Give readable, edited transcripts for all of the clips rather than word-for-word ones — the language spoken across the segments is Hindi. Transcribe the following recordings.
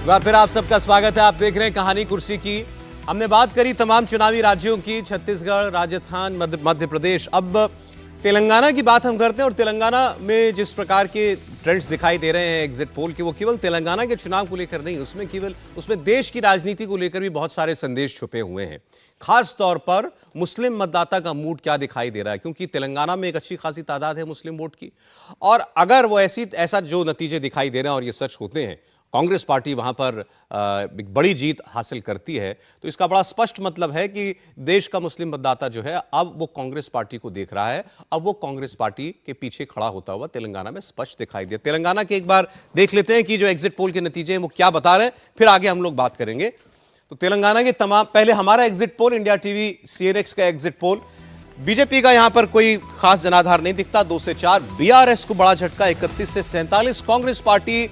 बार फिर आप सबका स्वागत है। आप देख रहे हैं कहानी कुर्सी की। हमने बात करी तमाम चुनावी राज्यों की, छत्तीसगढ़, राजस्थान, मध्य प्रदेश। अब तेलंगाना की बात हम करते हैं और तेलंगाना में जिस प्रकार के ट्रेंड्स दिखाई दे रहे हैं एग्जिट पोल के, वो केवल तेलंगाना के चुनाव को लेकर नहीं, उसमें देश की राजनीति को लेकर भी बहुत सारे संदेश छुपे हुए हैं। खास तौर पर मुस्लिम मतदाता का मूड क्या दिखाई दे रहा है, क्योंकि तेलंगाना में एक अच्छी खासी तादाद है मुस्लिम वोट की। और अगर वो ऐसा जो नतीजे दिखाई दे रहे हैं और ये सच होते हैं, कांग्रेस पार्टी वहां पर एक बड़ी जीत हासिल करती है, तो इसका बड़ा स्पष्ट मतलब है कि देश का मुस्लिम मतदाता जो है अब वो कांग्रेस पार्टी को देख रहा है, अब वो कांग्रेस पार्टी के पीछे खड़ा होता हुआ तेलंगाना में स्पष्ट दिखाई दिया। तेलंगाना के एक बार देख लेते हैं कि जो एग्जिट पोल के नतीजे हैं वो क्या बता रहे हैं, फिर आगे हम लोग बात करेंगे। तो तेलंगाना के तमाम, पहले हमारा exit poll, India TV CNX का एग्जिट पोल। बीजेपी का यहां पर कोई खास जनाधार नहीं दिखता, 2 से 4। बीआरएस को बड़ा झटका 31 से 47। कांग्रेस पार्टी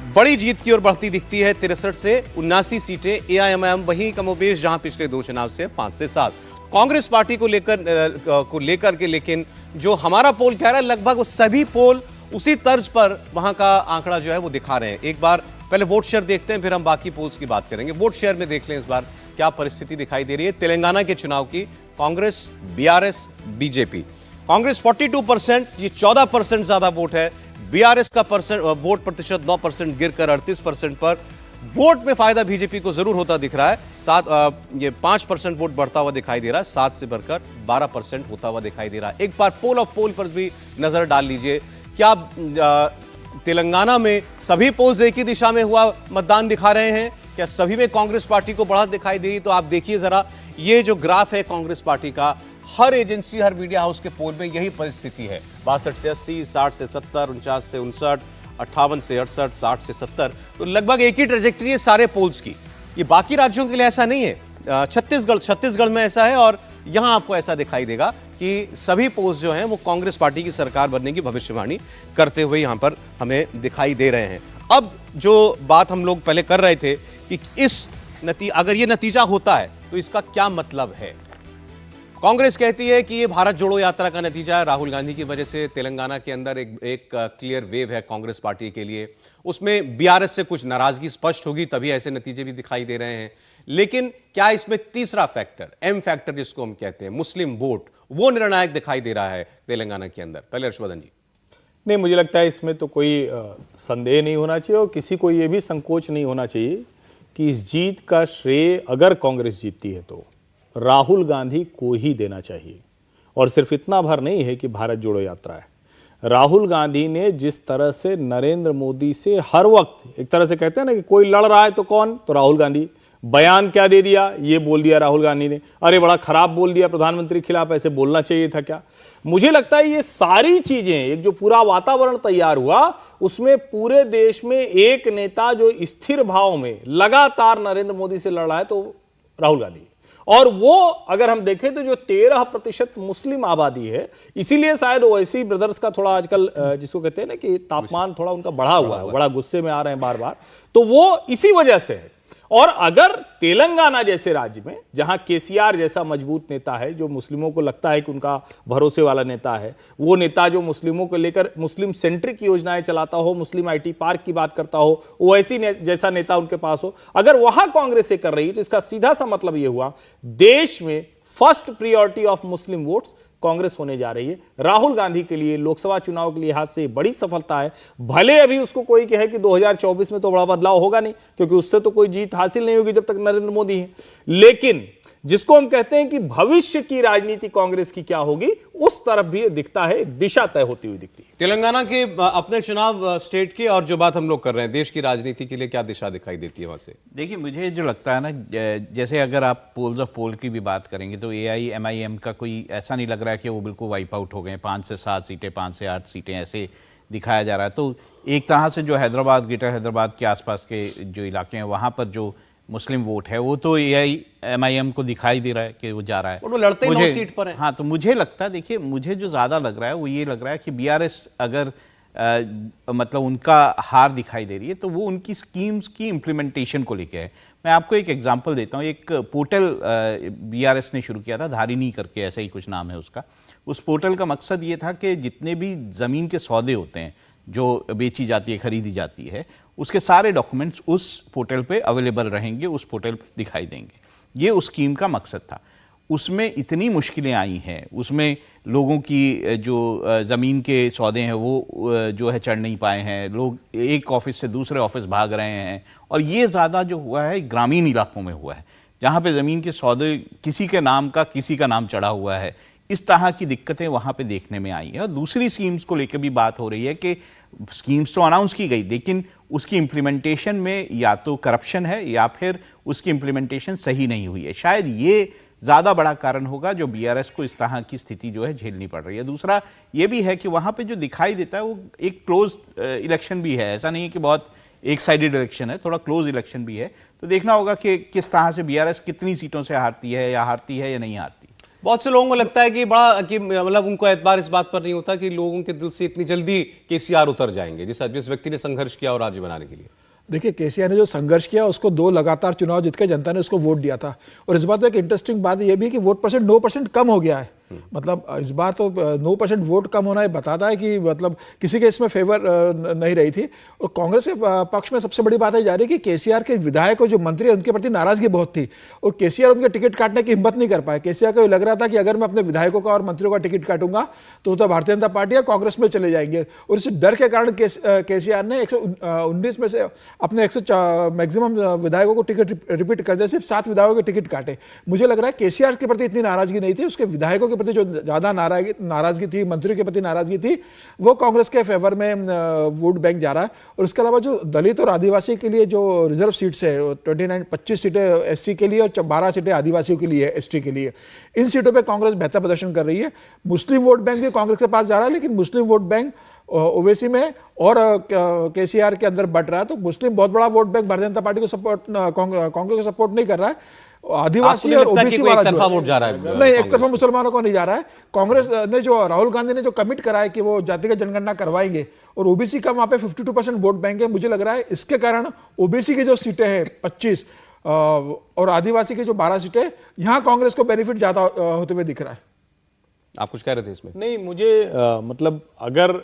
बड़ी जीत की ओर बढ़ती दिखती है, 63 से 79 सीटें। AIMIM वहीं कमोबेश जहां पिछले 2 चुनाव से 5 से 7। कांग्रेस पार्टी को लेकर के लेकिन जो हमारा पोल कह रहा है, लगभग वो सभी पोल उसी तर्ज पर वहां का आंकड़ा जो है वो दिखा रहे हैं। एक बार पहले वोट शेयर देखते हैं, फिर हम बाकी पोल्स की बात करेंगे। वोट शेयर में देख लें इस बार क्या परिस्थिति दिखाई दे रही है तेलंगाना के चुनाव की। Congress, BRS, BJP। कांग्रेस 42%, ये 14% ज्यादा वोट है। BRS का वोट प्रतिशत 9% गिरकर 38% पर। वोट में फायदा बीजेपी को जरूर होता दिख रहा है। ये 5% वोट बढ़ता हुआ दिखाई दे रहा है, 7 से बढ़कर 12% होता हुआ दिखाई दे रहा है। एक बार पोल ऑफ पोल पर भी नजर डाल लीजिए। क्या तेलंगाना में सभी पोल्स एक ही दिशा में हुआ मतदान दिखा रहे हैं? क्या सभी में कांग्रेस पार्टी को बढ़त दिखाई दे रही? तो आप देखिए जरा, ये जो ग्राफ है कांग्रेस पार्टी का, हर एजेंसी, हर मीडिया हाउस के पोल में यही परिस्थिति है। 62 से 80, 60 से 70, 49 से 59, 58 से 68, 60 से 70। तो लगभग एक ही ट्रेजेक्टरी है सारे पोल्स की। ये बाकी राज्यों के लिए ऐसा नहीं है। छत्तीसगढ़ में ऐसा है और यहां आपको ऐसा दिखाई देगा कि सभी पोल्स जो हैं वो कांग्रेस पार्टी की सरकार बनने की भविष्यवाणी करते हुए यहां पर हमें दिखाई दे रहे हैं। अब जो बात हम लोग पहले कर रहे थे कि अगर ये नतीजा होता है तो इसका क्या मतलब है। कांग्रेस कहती है कि ये भारत जोड़ो यात्रा का नतीजा है। राहुल गांधी की वजह से तेलंगाना के अंदर एक क्लियर वेव है कांग्रेस पार्टी के लिए। उसमें BRS से कुछ नाराजगी स्पष्ट होगी, तभी ऐसे नतीजे भी दिखाई दे रहे हैं। लेकिन क्या इसमें तीसरा फैक्टर, M फैक्टर जिसको हम कहते हैं, मुस्लिम वोट, वो निर्णायक दिखाई दे रहा है तेलंगाना के अंदर? पहले हर्षवर्धन जी। नहीं, मुझे लगता है इसमें तो कोई संदेह नहीं होना चाहिए और किसी को ये भी संकोच नहीं होना चाहिए कि इस जीत का श्रेय अगर कांग्रेस जीतती है तो राहुल गांधी को ही देना चाहिए। और सिर्फ इतना भर नहीं है कि भारत जोड़ो यात्रा है। राहुल गांधी ने जिस तरह से नरेंद्र मोदी से हर वक्त, एक तरह से कहते हैं ना कि कोई लड़ रहा है तो कौन, तो राहुल गांधी। बयान क्या दे दिया, ये बोल दिया राहुल गांधी ने, अरे बड़ा खराब बोल दिया प्रधानमंत्री के खिलाफ, ऐसे बोलना चाहिए था क्या। मुझे लगता है ये सारी चीजें, एक जो पूरा वातावरण तैयार हुआ, उसमें पूरे देश में एक नेता जो स्थिर भाव में लगातार नरेंद्र मोदी से लड़ रहा है तो राहुल गांधी। और वो अगर हम देखें तो जो 13% मुस्लिम आबादी है, इसीलिए शायद ओवैसी ब्रदर्स का थोड़ा आजकल जिसको कहते हैं ना कि तापमान थोड़ा उनका बढ़ा हुआ है, बड़ा गुस्से में आ रहे हैं बार बार, तो वो इसी वजह से है। और अगर तेलंगाना जैसे राज्य में, जहां KCR जैसा मजबूत नेता है, जो मुस्लिमों को लगता है कि उनका भरोसे वाला नेता है, वो नेता जो मुस्लिमों को लेकर मुस्लिम सेंट्रिक योजनाएं चलाता हो, मुस्लिम IT पार्क की बात करता हो, ओवैसी जैसा नेता उनके पास हो, अगर वहां कांग्रेस कर रही है तो इसका सीधा सा मतलब यह हुआ देश में first priority of Muslim votes Congress होने जा रही है। राहुल गांधी के लिए लोकसभा चुनाव के लिहाज से बड़ी सफलता है। भले अभी उसको कोई कहे कि 2024 में तो बड़ा बदलाव होगा नहीं, क्योंकि उससे तो कोई जीत हासिल नहीं होगी जब तक नरेंद्र मोदी है, लेकिन जिसको हम कहते हैं कि भविष्य की राजनीति कांग्रेस की क्या होगी, उस तरफ भी दिखता है, दिशा तय होती हुई दिखती है। तेलंगाना के अपने चुनाव स्टेट के, और जो बात हम लोग कर रहे हैं देश की राजनीति के लिए क्या दिशा दिखाई देती है वहां से? देखिए, मुझे जो लगता है ना, जैसे अगर आप पोल्स ऑफ पोल की भी बात करेंगे तो AIMIM का कोई ऐसा नहीं लग रहा है कि वो बिल्कुल वाइप आउट हो गए। 5 से 7 सीटें, 5 से 8 सीटें ऐसे दिखाया जा रहा है। तो एक तरह से जो हैदराबाद, ग्रेटर हैदराबाद के आसपास के जो इलाके हैं, वहाँ पर जो मुस्लिम वोट है वो तो AIMIM को दिखाई दे रहा है कि वो जा रहा है। वो लड़ते 9 सीट पर है। हाँ, तो मुझे लगता है, देखिए मुझे जो ज़्यादा लग रहा है वो ये लग रहा है कि BRS अगर मतलब उनका हार दिखाई दे रही है तो वो उनकी स्कीम्स की इम्प्लीमेंटेशन को लेके है। मैं आपको एक एग्जांपल देता हूँ। एक पोर्टल BRS ने शुरू किया था, धारिनी करके, ऐसा ही कुछ नाम है उसका। उस पोर्टल का मकसद ये था कि जितने भी ज़मीन के सौदे होते हैं, जो बेची जाती है, खरीदी जाती है, उसके सारे डॉक्यूमेंट्स उस पोर्टल पे अवेलेबल रहेंगे, उस पोर्टल पे दिखाई देंगे। ये उस स्कीम का मकसद था। उसमें इतनी मुश्किलें आई हैं, उसमें लोगों की जो ज़मीन के सौदे हैं वो जो है चढ़ नहीं पाए हैं, लोग एक ऑफिस से दूसरे ऑफिस भाग रहे हैं, और ये ज़्यादा जो हुआ है ग्रामीण इलाकों में हुआ है, जहाँ पे ज़मीन के सौदे किसी के नाम का किसी का नाम चढ़ा हुआ है। इस तरह की दिक्कतें वहाँ पे देखने में आई हैं। और दूसरी स्कीम्स को लेकर भी बात हो रही है कि स्कीम्स तो अनाउंस की गई, लेकिन उसकी इम्प्लीमेंटेशन में या तो करप्शन है या फिर उसकी इम्प्लीमेंटेशन सही नहीं हुई है। शायद ये ज़्यादा बड़ा कारण होगा जो बीआरएस को इस तरह की स्थिति जो है झेलनी पड़ रही है। दूसरा ये भी है कि वहाँ पे जो दिखाई देता है वो एक क्लोज इलेक्शन भी है, ऐसा नहीं है कि बहुत एक साइडेड इलेक्शन है, थोड़ा क्लोज इलेक्शन भी है। तो देखना होगा कि किस तरह से बीआरएस कितनी सीटों से हारती है या नहीं हारती। बहुत से लोगों को लगता है कि मतलब उनको एतबार इस बात पर नहीं होता कि लोगों के दिल से इतनी जल्दी केसीआर उतर जाएंगे, जिस व्यक्ति ने संघर्ष किया और राज्य बनाने के लिए। देखिए, केसीआर ने जो संघर्ष किया उसको 2 लगातार चुनाव जीत के जनता ने उसको वोट दिया था। और इस बार तो एक इंटरेस्टिंग बात यह भी है कि वोट परसेंट 9% कम हो गया है। मतलब इस बार तो 9% वोट कम होना ये बताता है कि मतलब किसी के इसमें फेवर नहीं रही थी। और कांग्रेस के पक्ष में सबसे बड़ी बात है जा रही है कि केसीआर के विधायक और जो मंत्री है उनके प्रति नाराजगी बहुत थी और केसीआर उनके टिकट काटने की हिम्मत नहीं कर पाए। केसीआर को लग रहा था कि अगर मैं अपने विधायकों का और मंत्रियों का टिकट काटूंगा तो भारतीय जनता पार्टी या कांग्रेस में चले जाएंगे। और इस डर के कारण केसीआर ने 119 में से अपने 100 मैक्सिमम विधायकों को टिकट रिपीट कर दिया, सिर्फ 7 विधायकों के टिकट काटे। मुझे लग रहा है केसीआर के प्रति इतनी नाराजगी नहीं थी, उसके विधायकों के प्रति जो ज्यादा नाराजगी थी, मंत्रियों के प्रति नाराजगी थी, वो कांग्रेस के फेवर में वोट बैंक जा रहा है। और इसके अलावा जो दलित और आदिवासी के लिए जो रिजर्व सीट्स है 25 सीटें एससी के लिए और 12 सीटें आदिवासियों के लिए, एसटी के लिए, इन सीटों पे कांग्रेस बेहतर प्रदर्शन कर रही है। मुस्लिम वोट बैंक भी कांग्रेस के पास जा रहा है, लेकिन मुस्लिम वोट बैंक ओवैसी में और केसीआर के अंदर बढ़ रहा है। तो मुस्लिम बहुत बड़ा vote bank Bharatiya Janata party को सपोर्ट, कांग्रेस को सपोर्ट नहीं कर रहा है। आदिवासी और ओबीसी वाला एक तरफा वोट जा रहा है, नहीं, एक तरफा मुसलमानों को नहीं जा रहा है। कांग्रेस ने जो राहुल गांधी ने जो कमिट करा है कि वो जातिगत जनगणना करवाएंगे और ओबीसी का वहां पे 52% वोट बैंक है, मुझे लग रहा है इसके कारण ओबीसी की जो सीटें हैं 25 और आदिवासी की जो 12 सीटें, यहां कांग्रेस को बेनिफिट ज्यादा होते हुए दिख रहा है। आप कुछ कह रहे थे इसमें? नहीं, मुझे मतलब अगर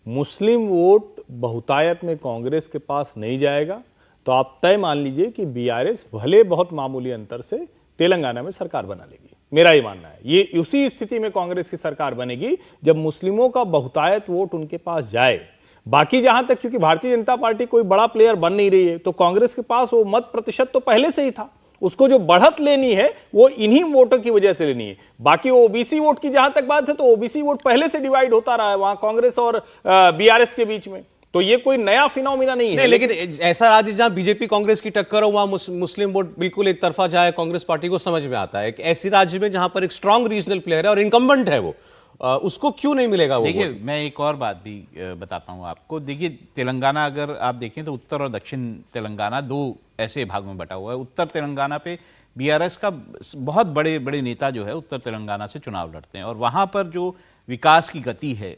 मुस्लिम वोट बहुतायत में कांग्रेस के पास नहीं जाएगा तो आप तय मान लीजिए कि बीआरएस भले बहुत मामूली अंतर से तेलंगाना में सरकार बना लेगी। मेरा ये मानना है ये उसी स्थिति में कांग्रेस की सरकार बनेगी जब मुस्लिमों का बहुतायत वोट उनके पास जाए। बाकी जहां तक चूंकि भारतीय जनता पार्टी कोई बड़ा प्लेयर बन नहीं रही है तो कांग्रेस के पास वो मत प्रतिशत तो पहले से ही था, उसको जो बढ़त लेनी है वो इन्हीं वोटों की वजह से लेनी है। बाकी ओबीसी वोट की जहां तक बात है तो ओबीसी वोट पहले से डिवाइड होता रहा है वहां कांग्रेस और बीआरएस के बीच में, तो ये कोई नया फिनोमिना नहीं है। लेकिन ऐसा राज्य जहां बीजेपी कांग्रेस की टक्कर हो वहां मुस्लिम वोट बिल्कुल एक तरफा जाए कांग्रेस पार्टी को समझ में आता है। ऐसी राज्य में जहां पर एक स्ट्रांग रीजनल प्लेयर है और इनकम्बेंट है वो, उसको क्यों नहीं मिलेगा वो? देखिए, मैं एक और बात भी बताता हूं आपको। देखिए, तेलंगाना अगर आप देखें तो उत्तर और दक्षिण तेलंगाना 2 ऐसे भाग में बटा हुआ है। उत्तर तेलंगाना पे बीआरएस का बहुत बड़े बड़े नेता जो है उत्तर तेलंगाना से चुनाव लड़ते हैं और वहां पर जो विकास की गति है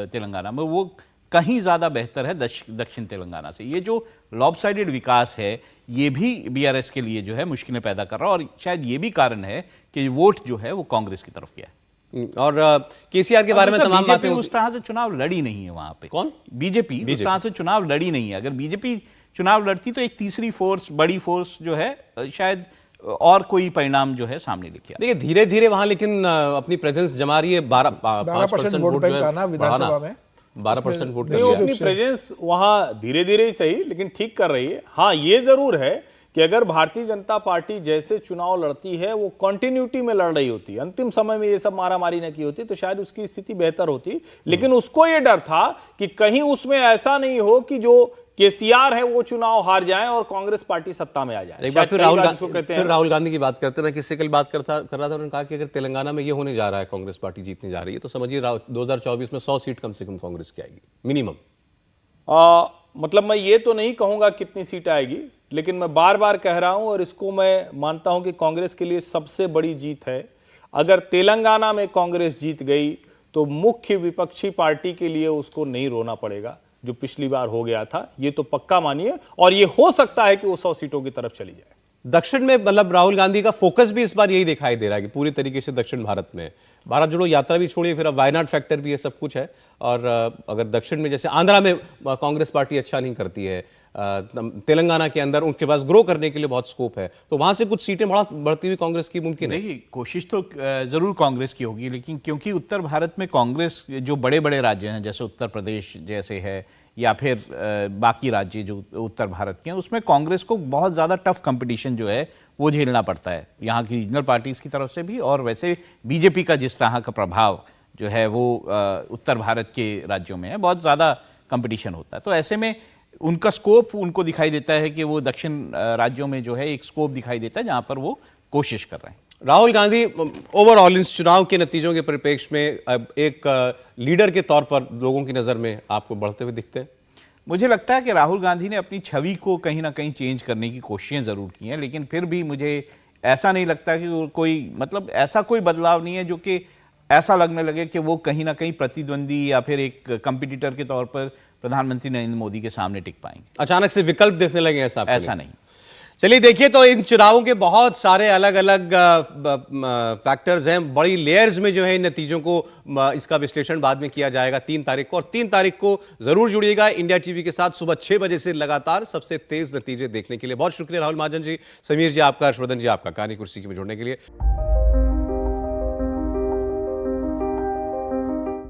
तेलंगाना में वो कहीं ज़्यादा बेहतर है दक्षिण तेलंगाना से। ये जो लॉपसाइडेड विकास है ये भी बीआरएस के लिए जो है मुश्किलें पैदा कर रहा है और शायद ये भी कारण है कि वोट जो है वो कांग्रेस की तरफ गया है। और केसीआर के बारे में तमाम बातें उस तरह से चुनाव लड़ी नहीं है वहां पे। कौन? बीजेपी उस तरह से चुनाव लड़ी नहीं है। अगर बीजेपी चुनाव लड़ती तो एक तीसरी फोर्स, बड़ी फोर्स जो है शायद और कोई परिणाम जो है सामने लेके। देखिए धीरे धीरे वहां लेकिन अपनी प्रेजेंस जमा रही है। 12% वोट बैंक आना विधानसभा में 12% वोट अपनी प्रेजेंस वहां धीरे धीरे ही सही लेकिन ठीक कर रही है। हाँ, ये जरूर है कि अगर भारतीय जनता पार्टी जैसे चुनाव लड़ती है वो कंटिन्यूटी में लड़ रही होती, अंतिम समय में ये सब मारामारी न की होती तो शायद उसकी स्थिति बेहतर होती। लेकिन उसको ये डर था कि कहीं उसमें ऐसा नहीं हो कि जो केसीआर है वो चुनाव हार जाए और कांग्रेस पार्टी सत्ता में आ जाए। एक बार फिर राहुल गांधी की बात करते हैं। मैं किससे कल बात कर रहा था, उन्होंने कहा कि अगर तेलंगाना में ये होने जा रहा है, कांग्रेस पार्टी जीतने जा रही है, तो समझिए 2024 में 100 सीट कम से कम कांग्रेस की आएगी मिनिमम। मतलब मैं ये तो नहीं कहूंगा कितनी सीट आएगी, लेकिन मैं बार बार कह रहा हूं और इसको मैं मानता हूं कि कांग्रेस के लिए सबसे बड़ी जीत है। अगर तेलंगाना में कांग्रेस जीत गई तो मुख्य विपक्षी पार्टी के लिए उसको नहीं रोना पड़ेगा जो पिछली बार हो गया था, ये तो पक्का मानिए। और ये हो सकता है कि वो 100 सीटों की तरफ चली जाए। दक्षिण में मतलब राहुल गांधी का फोकस भी इस बार यही दिखाई दे रहा है कि पूरी तरीके से दक्षिण भारत में भारत जोड़ो यात्रा भी छोड़िए, फिर अब वायनाड फैक्टर भी है, सब कुछ है। और अगर दक्षिण में जैसे आंध्रा में कांग्रेस पार्टी अच्छा नहीं करती है, तेलंगाना के अंदर उनके पास ग्रो करने के लिए बहुत स्कोप है, तो वहां से कुछ सीटें बढ़ती हुई कांग्रेस की मुमकिन है। देखिए, कोशिश तो जरूर कांग्रेस की होगी, लेकिन क्योंकि उत्तर भारत में कांग्रेस जो बड़े बड़े राज्य हैं जैसे उत्तर प्रदेश जैसे है या फिर बाकी राज्य जो उत्तर भारत के हैं, उसमें कांग्रेस को बहुत ज़्यादा टफ कंपटीशन जो है वो झेलना पड़ता है यहाँ की रीजनल पार्टीज़ की तरफ से भी, और वैसे बीजेपी का जिस तरह का प्रभाव जो है वो उत्तर भारत के राज्यों में है, बहुत ज़्यादा कंपटीशन होता है। तो ऐसे में उनका स्कोप उनको दिखाई देता है कि वो दक्षिण राज्यों में जो है एक स्कोप दिखाई देता है जहाँ पर वो कोशिश कर रहे हैं। राहुल गांधी ओवरऑल इस चुनाव के नतीजों के परिप्रेक्ष्य में अब एक लीडर के तौर पर लोगों की नज़र में आपको बढ़ते हुए दिखते हैं? मुझे लगता है कि राहुल गांधी ने अपनी छवि को कहीं ना कहीं चेंज करने की कोशिशें ज़रूर की हैं, लेकिन फिर भी मुझे ऐसा नहीं लगता कि वो कोई मतलब ऐसा कोई बदलाव नहीं है जो कि ऐसा लगने लगे कि वो कहीं ना कहीं प्रतिद्वंदी या फिर एक कंपटीटर के तौर पर प्रधानमंत्री नरेंद्र मोदी के सामने टिक पाएंगे। अचानक से विकल्प देखने लगे ऐसा नहीं। चलिए देखिए, तो इन चुनावों के बहुत सारे अलग अलग फैक्टर्स हैं, बड़ी लेयर्स में जो है इन नतीजों को इसका विश्लेषण बाद में किया जाएगा 3 तारीख को। और 3 तारीख को जरूर जुड़िएगा इंडिया टीवी के साथ सुबह 6 बजे से लगातार सबसे तेज नतीजे देखने के लिए। बहुत शुक्रिया राहुल महाजन जी, समीर जी आपका, हर्षवर्धन जी आपका कहानी कुर्सी में जुड़ने के लिए।